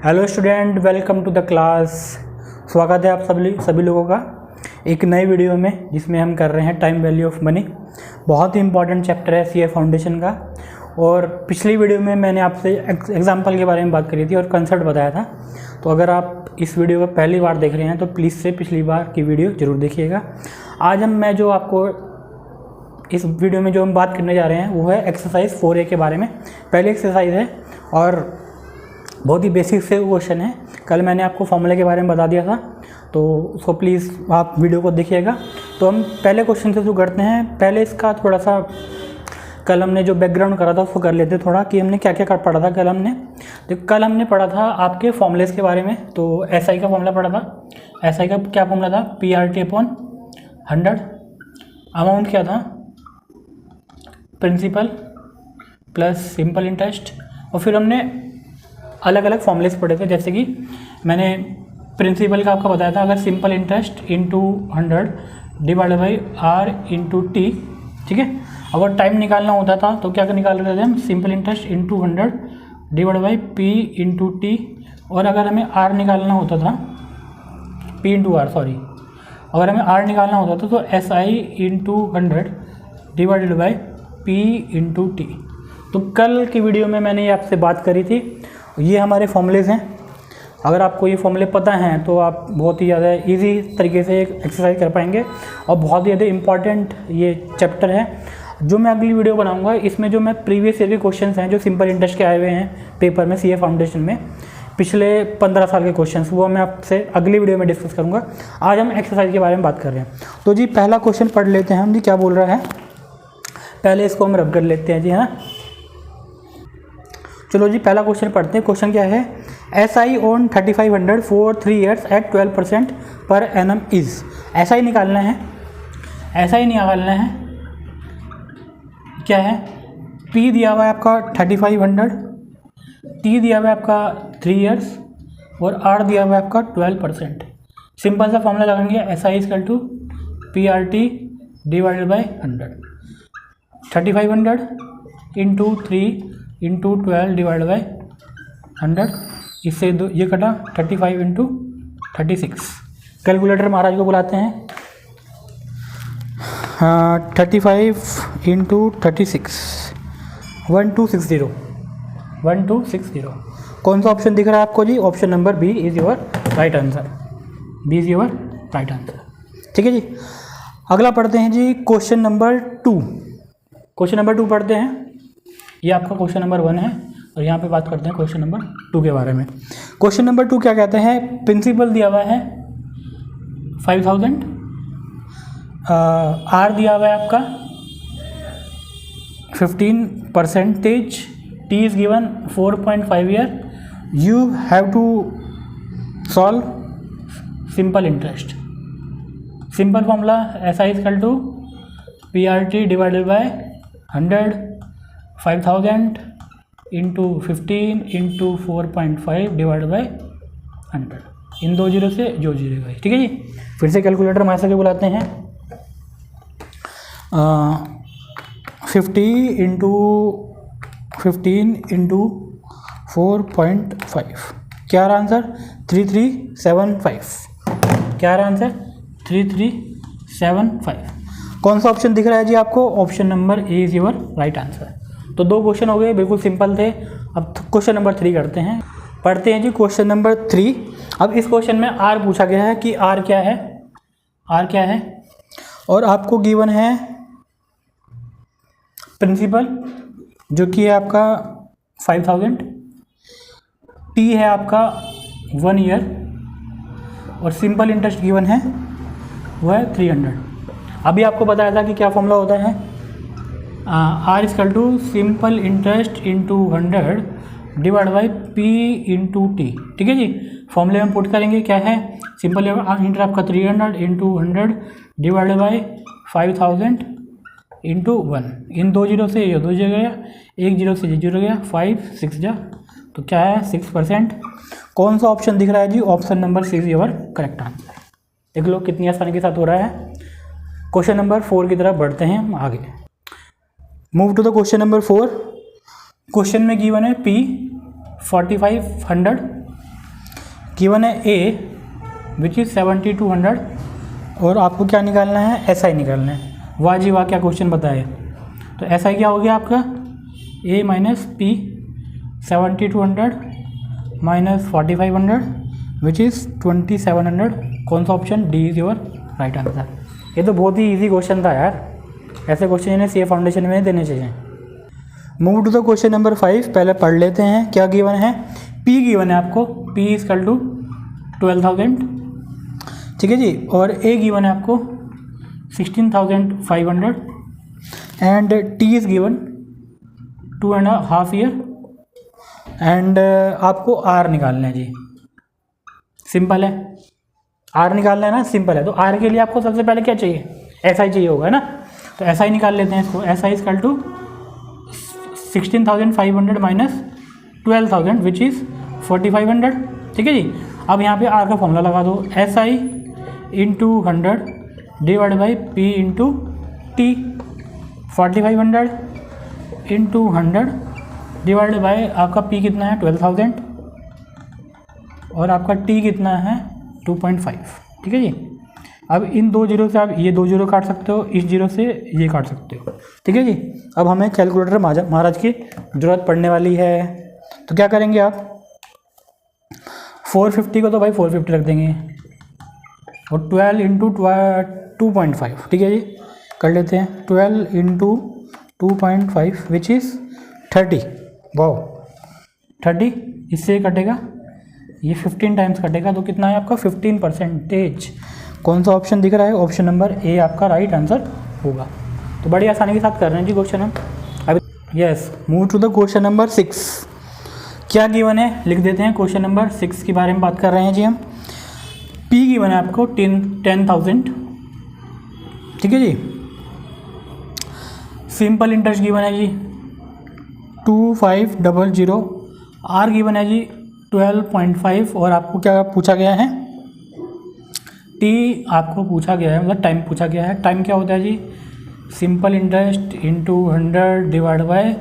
Hello student, welcome to the class. स्वागत है आप सभी लोगों का एक नई वीडियो में, जिसमें हम कर रहे हैं टाइम वैल्यू ऑफ मनी। बहुत ही इंपॉर्टेंट चैप्टर है सीए फाउंडेशन का। और पिछली वीडियो में मैंने आपसे एग्जाम्पल के बारे में बात करी थी और कंसेप्ट बताया था। तो अगर आप इस वीडियो को पहली बार देख रहे हैं तो प्लीज़ से पिछली बार की वीडियो ज़रूर देखिएगा। आज मैं जो आपको इस वीडियो में जो हम बात करने जा रहे हैं वो है एक्सरसाइज 4A के बारे में। पहली एक्सरसाइज है और बहुत ही बेसिक से क्वेश्चन है। कल मैंने आपको फॉर्मूले के बारे में बता दिया था, तो उसको प्लीज़ आप वीडियो को देखिएगा। तो हम पहले क्वेश्चन से शुरू करते हैं। पहले इसका थोड़ा सा कल हमने जो बैकग्राउंड करा था उसको कर लेते हैं थोड़ा, कि हमने क्या क्या पढ़ा था कल हमने। तो कल हमने पढ़ा था आपके फॉर्मूलेस के बारे में। तो SI का फॉर्मूला पढ़ा था। SI का क्या फॉर्मूला था? PRT/100। अमाउंट क्या था? Principal plus simple interest. और फिर हमने अलग अलग फॉर्मूलेस पढ़े थे, जैसे कि मैंने प्रिंसिपल का आपको बताया था, अगर simple interest into 100 divided by R into T, ठीक है। अगर टाइम निकालना होता था तो क्या निकाल रहे थे हम? Simple interest into 100 divided by P into T. और अगर हमें R निकालना होता था, P इंटू R, सॉरी, अगर हमें R निकालना होता था तो SI into 100 divided by P into T. तो कल की वीडियो में मैंने ये आपसे बात करी थी। ये हमारे फॉर्मूलेज हैं। अगर आपको ये फॉर्मूले पता हैं तो आप बहुत ही ज़्यादा इजी तरीके से एक्सरसाइज कर पाएंगे। और बहुत ही ज़्यादा इम्पॉर्टेंट ये चैप्टर है। जो मैं अगली वीडियो बनाऊंगा इसमें जो मैं प्रीवियस ईयर के क्वेश्चंस हैं जो सिंपल इंटरेस्ट के आए हुए हैं पेपर में सीए फाउंडेशन में, पिछले 15 साल के क्वेश्चंस, वो मैं आपसे अगली वीडियो में डिस्कस करूँगा। आज हम एक्सरसाइज के बारे में बात कर रहे हैं। तो जी पहला क्वेश्चन पढ़ लेते हैं हम। जी क्या बोल रहा है, पहले इसको हम रब कर लेते हैं जी, है ना। चलो जी पहला क्वेश्चन पढ़ते हैं। क्वेश्चन क्या है? SI on 3500 for 3 years at 12% per annum is. SI निकालना है। SI निकालना है क्या है? P दिया हुआ है आपका 3500, T दिया हुआ है आपका 3 years और R दिया हुआ है आपका 12%। सिंपल सा फॉर्मूला लगाएंगे, SI equal to PRT divided by 100। 3500 into 3 into 12 divide by 100। इससे दो ये कटा, 35 इंटू 36। कैलकुलेटर महाराज को बुलाते हैं। 35 इंटू 36 1260। 1260। कौन सा ऑप्शन दिख रहा है आपको जी? Option number B is your right answer. B is your right answer, ठीक है जी। अगला पढ़ते हैं जी क्वेश्चन नंबर 2। क्वेश्चन नंबर 2 पढ़ते हैं। ये आपका क्वेश्चन नंबर 1 है और यहाँ पे बात करते हैं क्वेश्चन नंबर 2 के बारे में। क्वेश्चन नंबर 2 क्या कहते हैं? प्रिंसिपल दिया हुआ है 5000, R दिया हुआ है आपका 15%, T is given 4.5 year. You have to solve simple interest. Simple formula SI equal to PRT divided by 100, 5000 into 15 into 4.5 divide by 100। इन दो जीरो से जो जीरो गई, ठीक है जी। फिर से कैलकुलेटर मास्टर के बुलाते हैं। 50 इंटू 15 इंटू 4.5, क्या रहा आंसर? 3375। क्या रहा आंसर? 3375। कौन सा ऑप्शन दिख रहा है जी आपको? Option number A is your right answer. तो 2 क्वेश्चन हो गए, बिल्कुल सिंपल थे। अब क्वेश्चन नंबर 3 करते हैं। पढ़ते हैं जी क्वेश्चन नंबर 3। अब इस क्वेश्चन में R पूछा गया है कि R क्या है? R क्या है? और आपको गिवन है प्रिंसिपल जो कि है आपका 5000, T है आपका 1 ईयर और सिंपल इंटरेस्ट गिवन है वो है 300। अभी आपको बताया था कि क्या फॉर्मूला होता है? R equal to simple interest into 100 divide by P into T, ठीक है जी। फॉर्मूले में पुट करेंगे, क्या है? सिंपल इंटरेस्ट आपका 300 इंटू 100 डिवाइड बाई 5000 इंटू 1। इन दो जीरो से ये 2 जीरो गया, 1 जीरो से 0 गया, 5 6 जा, तो क्या है? 6%। कौन सा ऑप्शन दिख रहा है जी? Option number 6 your correct answer. देख लो कितनी आसानी के साथ हो रहा है। क्वेश्चन नंबर 4 की तरफ बढ़ते हैं हम आगे। Move to the question number 4। Question में गिवन है P 4500 गिवन है ए विच इज़ 7200 और आपको क्या निकालना है, एस आई निकालना है। वाह जी वाह, क्या क्वेश्चन बताया। तो एस आई क्या हो गया आपका, A minus P 7200 minus 4500 which is 2700। कौन सा option, D is your right answer. ये तो बहुत ही इजी क्वेश्चन था यार, ऐसे क्वेश्चन इन्हें सीए फाउंडेशन में देने चाहिए। Move to the question number 5, पहले पढ़ लेते हैं क्या गिवन है। पी गिवन है आपको, पी इज इक्वल टू 12,000, ठीक है जी, और ए गिवन है आपको 16,500 and T is given 2.5 year and आपको आर निकालना है जी। सिंपल है, आर निकालना है ना, सिंपल है। तो आर के लिए आपको सबसे पहले क्या चाहिए, एस आई चाहिए होगा ना, तो एस आई निकाल लेते हैं इसको। S I is equal to 16,500 minus 12,000 which is 4,500, ठीक है जी। अब यहाँ पे आर का फॉर्मूला लगा दो, S I into 100 divide by P into T. 4,500 into 100 divide by आपका पी कितना है 12,000 और आपका टी कितना है 2.5, ठीक है जी। अब इन दो जीरो से आप ये दो जीरो काट सकते हो, इस जीरो से ये काट सकते हो, ठीक है जी। अब हमें कैलकुलेटर महाराज की ज़रूरत पड़ने वाली है, तो क्या करेंगे आप, 450 को तो भाई 450 रख देंगे और 12 इंटू 2.5, ठीक है जी, कर लेते हैं। 12 इंटू 2.5 विच इज़ 30। वाओ 30, इससे कटेगा, ये 15 टाइम्स कटेगा, तो कितना है आपका 15%। कौन सा ऑप्शन दिख रहा है, ऑप्शन नंबर ए आपका राइट आंसर होगा। तो बड़ी आसानी के साथ कर रहे हैं जी क्वेश्चन हम अभी। Yes, move to the question number 6। क्या गिवन है लिख देते हैं। क्वेश्चन नंबर 6 के बारे में बात कर रहे हैं जी हम। पी गिवन है आपको 10,000, ठीक है जी। सिंपल इंटरेस्ट गिवन है जी 2500। आर गिवन है जी 12.5 और आपको क्या पूछा गया है, टी आपको पूछा गया है, मतलब टाइम पूछा गया है। टाइम क्या होता है जी, simple interest into 100 divide by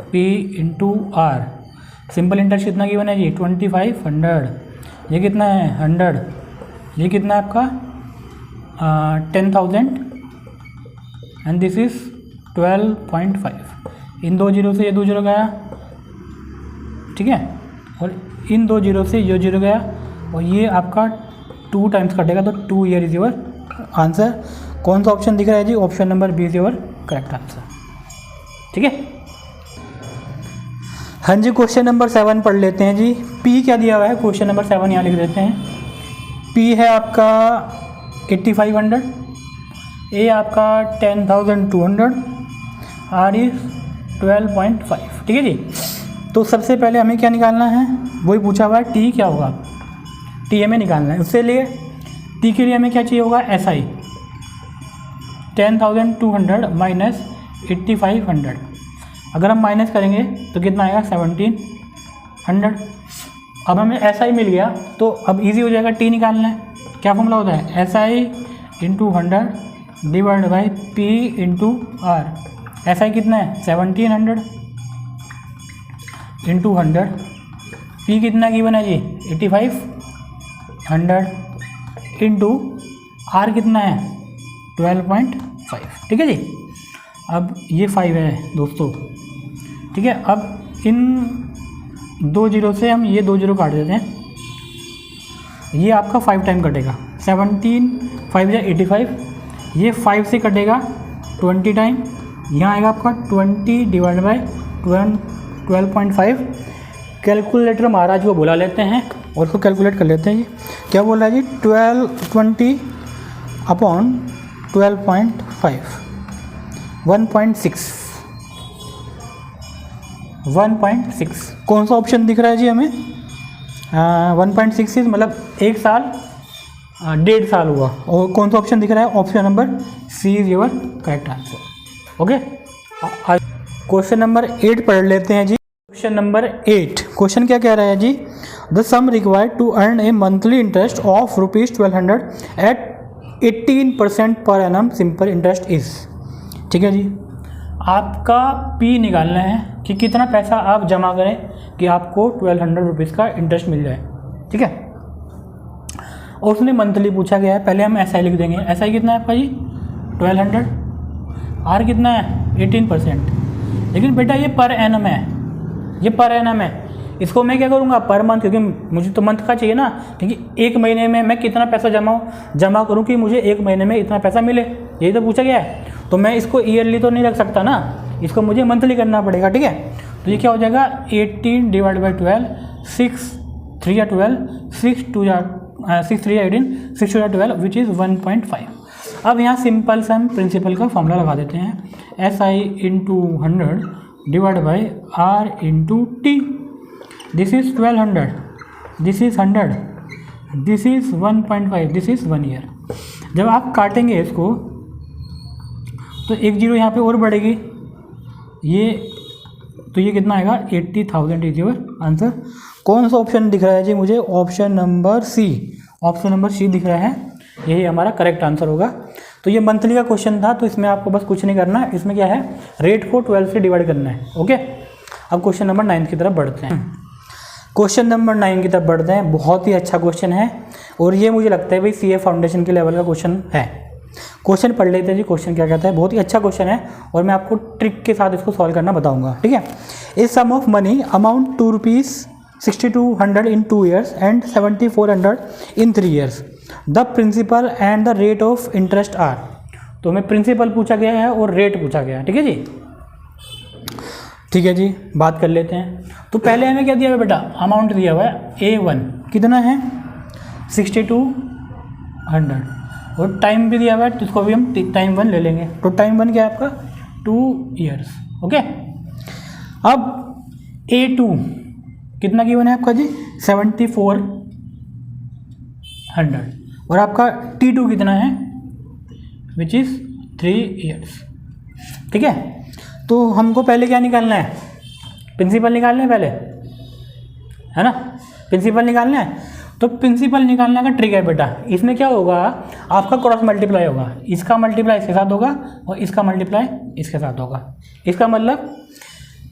P into R. Simple interest कितना गिवन है जी 2500, ये कितना है 100, ये कितना है आपका 10,000 एंड दिस इज 12.5। इन दो जीरो से ये दो जीरो गया, ठीक है, और इन दो जीरो से ये जीरो गया और ये आपका 2 टाइम्स कटेगा, तो 2 ईयर इज योर आंसर। कौन सा ऑप्शन दिख रहा है जी, option number B is your correct answer, ठीक है। हाँ जी, क्वेश्चन नंबर 7 पढ़ लेते हैं जी। पी क्या दिया हुआ है, क्वेश्चन नंबर 7 यहाँ लिख देते हैं। पी है आपका 8500, ए आपका 10,200, आर इज 12.5, ठीक है जी। तो सबसे पहले हमें क्या निकालना है, वही पूछा हुआ है, टी क्या होगा, टी हमें निकालना है। उससे लिए टी के लिए हमें क्या चाहिए होगा, एस आई 10,200 माइनस 8500। अगर हम माइनस करेंगे तो कितना आएगा 1700। अब हमें एस आई मिल गया, तो अब इजी हो जाएगा टी निकालना है। क्या फॉर्मूला होता है, S I into 100 divide by P into R. S I कितना है 1700 इंटू 100, पी कितना गिवन है जी 8500 इंटू आर कितना है 12.5, ठीक है जी। अब ये 5 है दोस्तों, ठीक है। अब इन दो जीरो से हम ये दो जीरो काट देते हैं, ये आपका 5 टाइम कटेगा, 17 5 या 85, ये 5 से कटेगा 20 टाइम, यहाँ आएगा आपका 20 डिवाइड बाई 12.5। कैलकुलेटर महाराज को बुला लेते हैं और उसको कैलकुलेट कर लेते हैं जी। क्या बोल रहा है जी 20 अपॉन 12.5 1.6। कौन सा ऑप्शन दिख रहा है जी हमें, 1.6 मतलब 1 साल 1.5 साल हुआ। और कौन सा ऑप्शन दिख रहा है, option number C is your correct answer, okay. Question number 8 पढ़ लेते हैं जी। क्वेश्चन नंबर 8, क्वेश्चन क्या कह रहा है जी, the sum required to earn a monthly interest of ₹1200 at 18% per annum simple interest is, ठीक है जी। आपका पी निकालना है कि कितना पैसा आप जमा करें कि आपको ₹1200 का इंटरेस्ट मिल जाए, ठीक है। और उसने मंथली पूछा गया है। पहले हम SI लिख देंगे। SI कितना है आपका जी 1200, R कितना है 18%। लेकिन बेटा ये पर एनम है, ये पर एनम है। इसको मैं क्या करूँगा पर मंथ, क्योंकि मुझे तो मंथ का चाहिए ना, क्योंकि एक महीने में मैं कितना पैसा जमा करूँ कि मुझे एक महीने में इतना पैसा मिले, यही तो पूछा गया है। तो मैं इसको ईयरली तो नहीं रख सकता ना, इसको मुझे मंथली करना पड़ेगा, ठीक है। तो ये क्या हो जाएगा 18 डिवाइड बाई 12, 6 3 या 12, 6 2 या 6 3 या 18, 6 2 या 12 विच इज़ 1.5। अब यहाँ सिंपल सा हम प्रिंसिपल का फॉर्मूला लगा देते हैं, SI into 100 divide by R into T। This is 1200, this is 100, this is 1.5, this is 1 year. जब आप काटेंगे इसको तो एक जीरो यहाँ पे और बढ़ेगी, ये तो ये कितना आएगा 80,000 इज योर आंसर। कौन सा ऑप्शन दिख रहा है जी मुझे? Option number C, option number C दिख रहा है, यही हमारा करेक्ट आंसर होगा। तो ये मंथली का क्वेश्चन था, तो इसमें आपको बस कुछ नहीं करना है। इसमें क्या है, रेट को 12 से डिवाइड करना है। ओके, अब क्वेश्चन नंबर 9 की तरफ बढ़ते हैं। क्वेश्चन नंबर 9 की तरफ बढ़ते हैं। बहुत ही अच्छा क्वेश्चन है और ये मुझे लगता है भाई CA फाउंडेशन के लेवल का क्वेश्चन है। क्वेश्चन पढ़ लेते हैं जी, क्वेश्चन क्या कहता है। बहुत ही अच्छा क्वेश्चन है और मैं आपको ट्रिक के साथ इसको सॉल्व करना बताऊंगा, ठीक है। A sum of money amount ₹2,6200 in 2 years and 7,400 in 3 years। The principal and the rate of interest are. तो हमें प्रिंसिपल पूछा गया है और रेट पूछा गया है, ठीक है जी। ठीक है जी, बात कर लेते हैं। तो पहले हमें क्या दिया हुआ बेटा, अमाउंट दिया हुआ है A1 कितना है 6200 और टाइम भी दिया हुआ है, तो इसको भी हम टाइम 1 ले लेंगे। तो टाइम 1 क्या है आपका 2 years। ओके, अब A2 कितना गिवन है आपका जी 7400 और आपका T2 कितना है विच इज़ 3 years, ठीक है। तो हमको पहले क्या निकालना है, प्रिंसिपल निकालना है पहले, है ना, प्रिंसिपल निकालना है। तो प्रिंसिपल निकालने का ट्रिक है बेटा, इसमें क्या होगा आपका क्रॉस मल्टीप्लाई होगा, इसका मल्टीप्लाई इसके साथ होगा और इसका मल्टीप्लाई इसके साथ होगा। इसका मतलब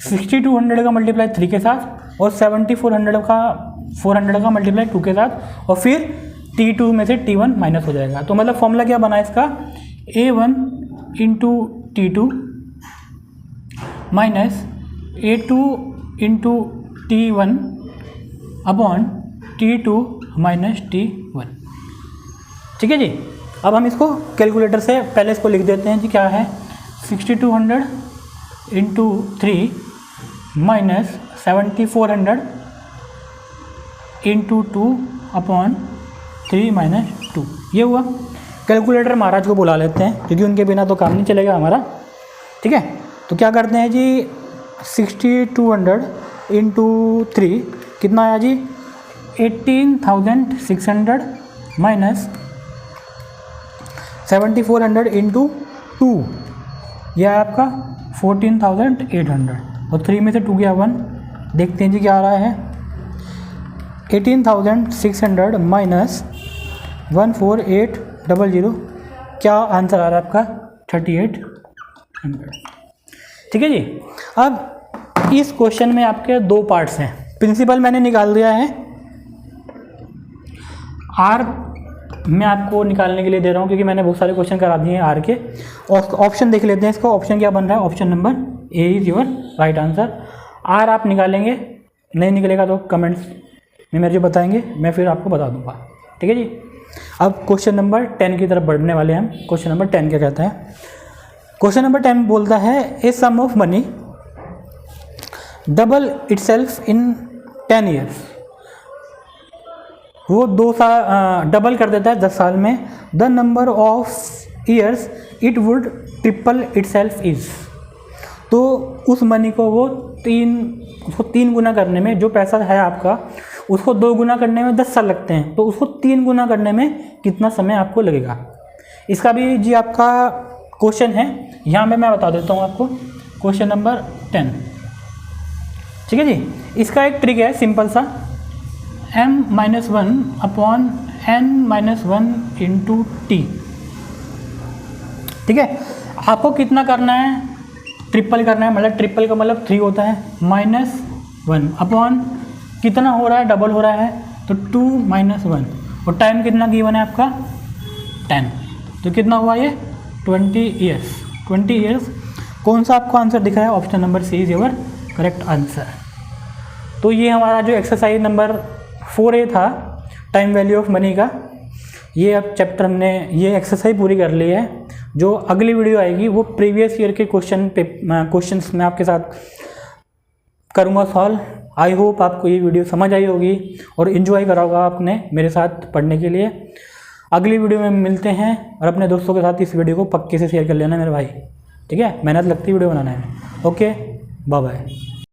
6200 का मल्टीप्लाई 3 के साथ और 7400 का मल्टीप्लाई 2 के साथ, और फिर T2 में से T1 माइनस हो जाएगा। तो मतलब फॉर्मूला क्या बना इसका, A1 into T2 minus A2 into T1 upon T2 minus T1, ठीक है जी। अब हम इसको कैलकुलेटर से पहले इसको लिख देते हैं जी, क्या है 6200 into 3 minus 7400 into 2 upon 3 minus 2, ये हुआ। कैलकुलेटर महाराज को बुला लेते हैं क्योंकि उनके बिना तो काम नहीं चलेगा हमारा, ठीक है। तो क्या करते हैं जी 6200 इंटू 3 कितना आया जी 18,600 माइनस 7400 इंटू 2, यह है आपका 14,800 और 3 में से 2 गया 1। देखते हैं जी क्या आ रहा है 18,600 माइनस 14800, क्या आंसर आ रहा है आपका 3800, ठीक है जी। अब इस क्वेश्चन में आपके 2 पार्ट्स हैं। प्रिंसिपल मैंने निकाल दिया है, आर मैं आपको निकालने के लिए दे रहा हूँ क्योंकि मैंने बहुत सारे क्वेश्चन करा दिए हैं आर के। ऑप्शन देख लेते हैं, इसका ऑप्शन क्या बन रहा है, option number A is your right answer. R आप निकालेंगे, नहीं निकलेगा तो कमेंट्स में मेरे जो बताएंगे, मैं फिर आपको बता दूंगा, ठीक है जी। अब क्वेश्चन नंबर 10 की तरफ बढ़ने वाले हैं हम। क्वेश्चन नंबर 10 क्या कहता है, क्वेश्चन नंबर 10 बोलता है a sum of money double itself in 10 years। वो 2 साल डबल कर देता है 10 साल में। The number of years it would triple itself is. तो उस मनी को वो 3 गुना करने में, जो पैसा है आपका उसको 2 गुना करने में 10 साल लगते हैं, तो उसको 3 गुना करने में कितना समय आपको लगेगा। इसका भी जी आपका क्वेश्चन है, यहाँ पे मैं बता देता हूँ आपको। क्वेश्चन नंबर 10, ठीक है जी। इसका एक ट्रिक है सिंपल सा, m-1 upon n-1 into T, ठीक है। आपको कितना करना है, ट्रिपल करना है, मतलब ट्रिपल का मतलब 3 होता है, -1 अपॉन कितना हो रहा है, डबल हो रहा है तो 2 - 1, और टाइम कितना गिवन है आपका 10, तो कितना हुआ ये 20 ईयर्स। 20 ईयर्स कौन सा आपको आंसर दिख रहा है? Option number C is your correct answer. तो ये हमारा जो एक्सरसाइज नंबर 4A था टाइम वैल्यू ऑफ मनी का, ये अब चैप्टर हमने ये एक्सरसाइज पूरी कर ली है। जो अगली वीडियो आएगी वो प्रीवियस ईयर के क्वेश्चंस मैं आपके साथ करूँगा सॉल्व। आई होप आपको ये वीडियो समझ आई होगी और इन्जॉय करा होगा आपने मेरे साथ पढ़ने के लिए। अगली वीडियो में मिलते हैं और अपने दोस्तों के साथ इस वीडियो को पक्के से शेयर कर लेना मेरे भाई, ठीक है? मेहनत लगती है वीडियो बनाने में। Okay, bye bye.